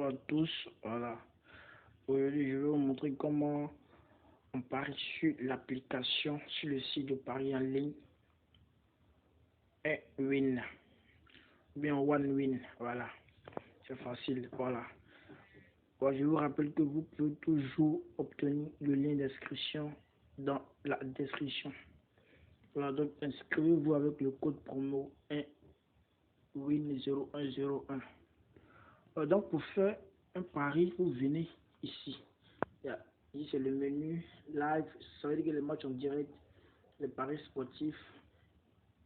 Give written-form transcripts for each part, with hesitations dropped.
Bonjour à tous. Voilà. Aujourd'hui, je vais vous montrer comment on parie sur l'application, sur le site de paris en ligne. Et win. Bien one win. Voilà. C'est facile. Voilà. Bon, je vous rappelle que vous pouvez toujours obtenir le lien d'inscription dans la description. Voilà, donc inscrivez-vous avec le code promo 1win0101. Donc pour faire un pari, vous venez ici. Ici c'est le menu live, ça veut dire que les matchs en direct, les paris sportifs,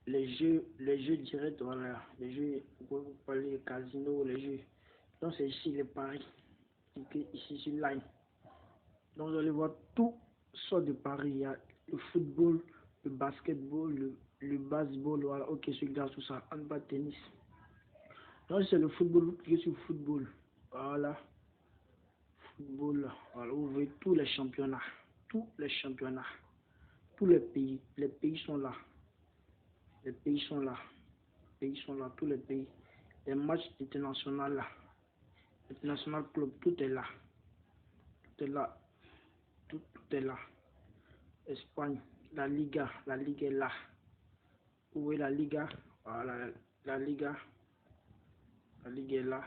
les jeux directs, voilà, les jeux, vous parlez casino, les jeux. Donc c'est ici les paris. Cliquez ici sur live. Donc vous allez voir tout sortes de paris. Il y a le football, le basketball, le baseball, voilà, ok, sur glace, tout ça, handball, tennis. Donc c'est le football, vous cliquez sur football, voilà. Football, voilà, vous voyez tous les championnats, tous les pays sont là, les pays sont là, tous les pays, les matchs internationaux là, international club, tout est là, tout est là, tout est là. Espagne, la Liga est là, vous voyez la Liga, voilà, la Liga est là,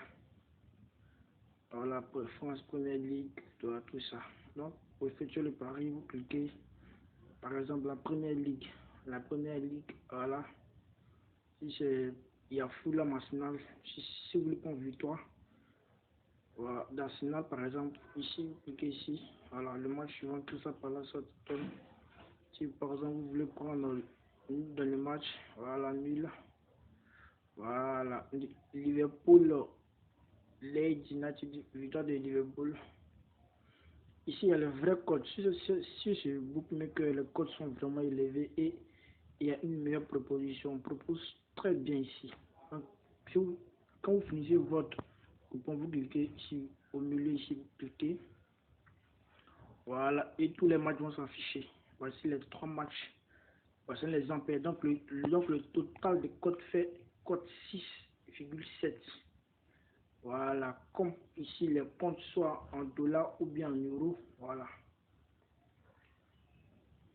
voilà, pour France Première Ligue, tout ça. Donc pour effectuer le pari, vous cliquez. Par exemple, la première ligue, voilà. Si c'est, il y a Fulham Arsenal, si vous voulez prendre victoire, voilà, d'Arsenal par exemple, ici, vous cliquez ici, voilà, le match suivant, tout ça par là, ça tourne. Si par exemple vous voulez prendre dans le match, voilà, nul, voilà, Liverpool, Leeds United, victoire de Liverpool. Ici, il y a le vrai code. Si ce bookmaker, les codes sont vraiment élevés et il y a une meilleure proposition. On propose très bien ici. Donc, quand vous finissez votre coupon, vous cliquez ici, au milieu ici, vous cliquez. Voilà, et tous les matchs vont s'afficher. Voici les 3 matchs. Voici les ampères. Donc, le total de code fait code 6,7. Voilà, comme ici les comptes soient en dollars ou bien en euros, voilà.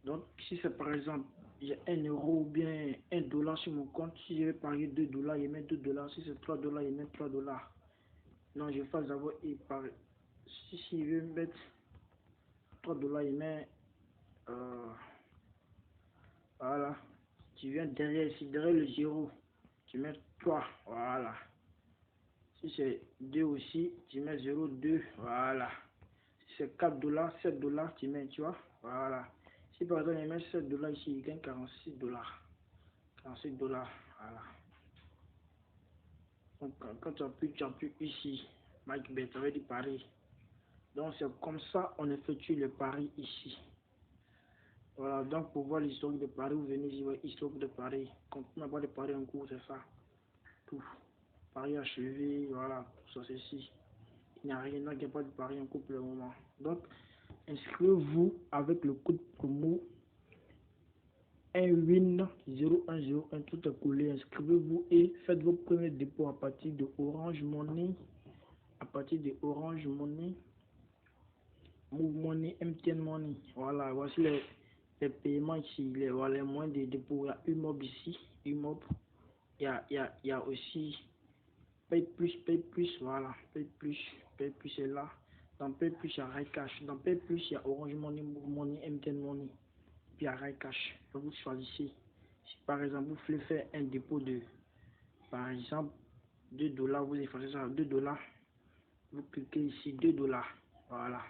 Donc si c'est par exemple, j'ai 1 euro ou bien 1 dollar sur mon compte, si je vais parier 2 dollars, il met 2 dollars, si c'est 3 dollars, il met 3 dollars. Non, je fais d'abord et par si je veux mettre 3 dollars, il met voilà. Tu viens derrière ici, derrière le 0, tu mets 3, voilà. Si c'est 2 aussi, tu mets 0,2, voilà. Si c'est 4 dollars, 7 dollars, tu mets, tu vois, voilà. Si par exemple, il met 7 dollars ici, il gagne 46 dollars. 46 dollars, voilà. Donc, quand tu appuies ici, MakeBet, ça veut dire pari. Donc, c'est comme ça on effectue le pari ici. Voilà, donc pour voir l'historique de Paris, vous venez ici, voir l'historique de Paris. Quand on n'a pas de Paris en cours, c'est ça. Tout. Paris achevé, voilà, tout ça, c'est ici. Il n'y a rien, il n'y a pas de Paris en cours pour le moment. Donc, inscrivez-vous avec le code promo 1win0101, tout est collé. Inscrivez-vous et faites vos premiers dépôts à partir de Orange Money, Move Money, MTN Money. Voilà, voici les paiements ici, les moyens de dépôt. Il y a Umob ici, Umob. Il y a aussi Pay Plus, voilà, Pay Plus est là. Dans Pay Plus, il y a Raycash. Dans Pay Plus, il y a Orange Money, Move Money, MTN Money. Puis il y a Raycash. Donc vous choisissez. Si par exemple vous voulez faire un dépôt de, par exemple, 2 dollars, vous effacez ça à 2 dollars. Vous cliquez ici, 2 dollars. Voilà.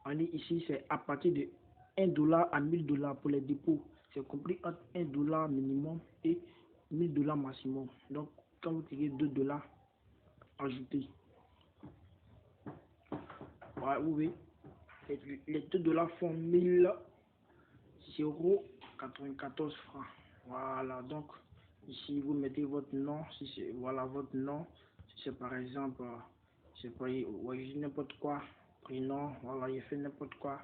On dit ici, c'est à partir de 1 dollar à 1000 dollars pour les dépôts. C'est compris entre 1 dollar minimum et 1000 dollars maximum. Donc, quand vous cliquez 2 dollars, ajoutez. Voilà, vous voyez, les 2 dollars font 1094 francs. Voilà, donc, ici, vous mettez votre nom. Si c'est, voilà, votre nom. Si c'est par exemple, c'est pas, ouais, n'importe quoi. Prénom, voilà, il fait n'importe quoi.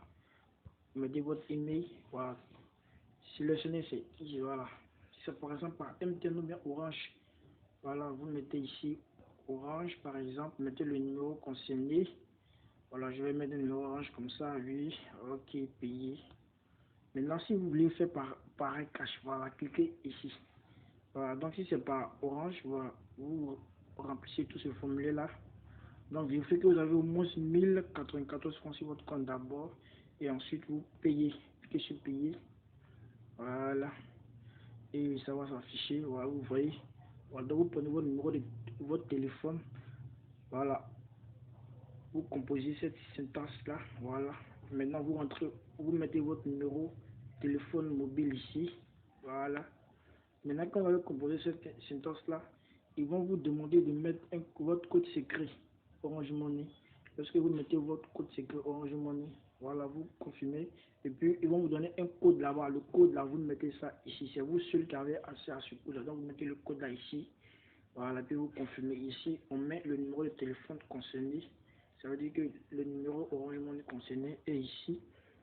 Mettez votre email, voilà. Sélectionnez, c'est ici, voilà. Si c'est par exemple par MTN ou bien Orange, voilà, vous mettez ici Orange, par exemple, mettez le numéro concerné. Voilà, je vais mettre le numéro Orange comme ça, oui, ok, payer. Maintenant, si vous voulez faire par cash, voilà, cliquez ici. Voilà, donc si c'est par Orange, voilà, vous remplissez tout ce formulaire-là. Donc, il faut que vous avez au moins 1094 francs sur votre compte d'abord. Et ensuite, vous payez. Cliquez sur payer. Voilà. Et ça va s'afficher. Voilà, vous voyez. Voilà, donc vous prenez votre numéro de votre téléphone. Voilà. Vous composez cette sentence-là. Voilà. Maintenant, vous rentrez, vous mettez votre numéro de téléphone mobile ici. Voilà. Maintenant, quand vous allez composer cette sentence-là, ils vont vous demander de mettre votre code secret Orange Money. Lorsque vous mettez votre code secret Orange Money, voilà, vous confirmez. Et puis, ils vont vous donner un code là-bas. Le code là, vous mettez ça ici. C'est vous seul qui avez accès à ce code là. Donc, vous mettez le code là ici. Voilà, puis vous confirmez ici. On met le numéro de téléphone concerné. Ça veut dire que le numéro Orange Money concerné est ici.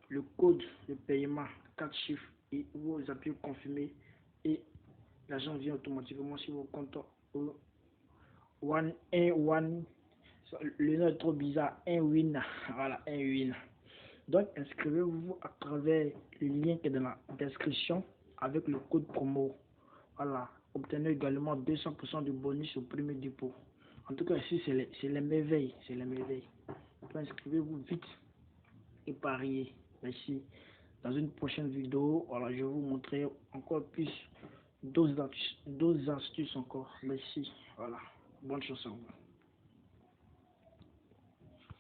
Le code de paiement, 4 chiffres. Et vous appuyez confirmer. Et l'argent vient automatiquement sur vos comptes. Le nom est trop bizarre. Un win. Voilà, un win. Donc, inscrivez-vous à travers le lien qui est dans la description avec le code promo. Voilà. Obtenez également 200% de bonus au premier dépôt. En tout cas, ici, c'est les merveilles. C'est les merveilles. Donc, inscrivez-vous vite et pariez. Merci. Dans une prochaine vidéo, voilà, je vais vous montrer encore plus d'autres astuces encore. Merci. Voilà. Bonne chance à vous.